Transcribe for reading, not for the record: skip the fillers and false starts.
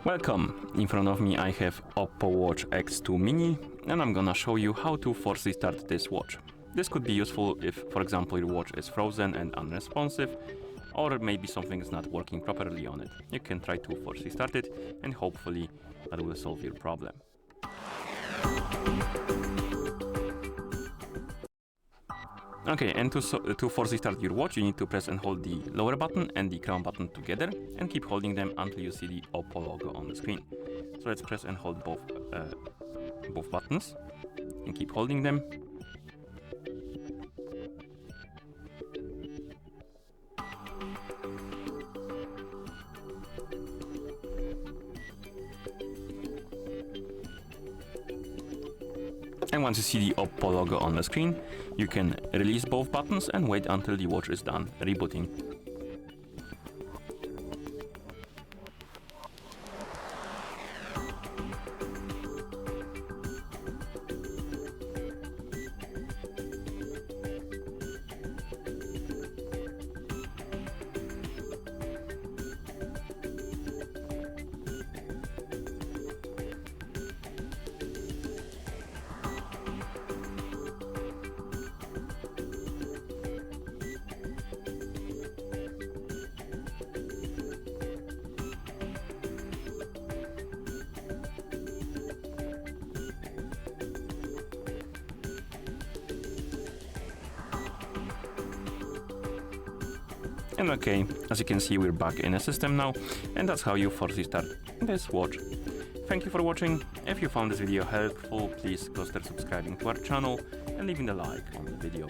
Welcome! In front of me I have OPPO Watch X2 Mini and I'm gonna show you how to force restart this watch. This could be useful if, for example, your watch is frozen and unresponsive, or maybe something is not working properly on it. You can try to force restart it and hopefully that will solve your problem. Okay, and to force restart your watch, you need to press and hold the lower button and the crown button together and keep holding them until you see the OPPO logo on the screen. So let's press and hold both buttons and keep holding them. And once you see the OPPO logo on the screen, you can release both buttons and wait until the watch is done rebooting. And okay, as you can see, we're back in the system now, and that's how you force restart this watch. Thank you for watching. If you found this video helpful, please consider subscribing to our channel and leaving a like on the video.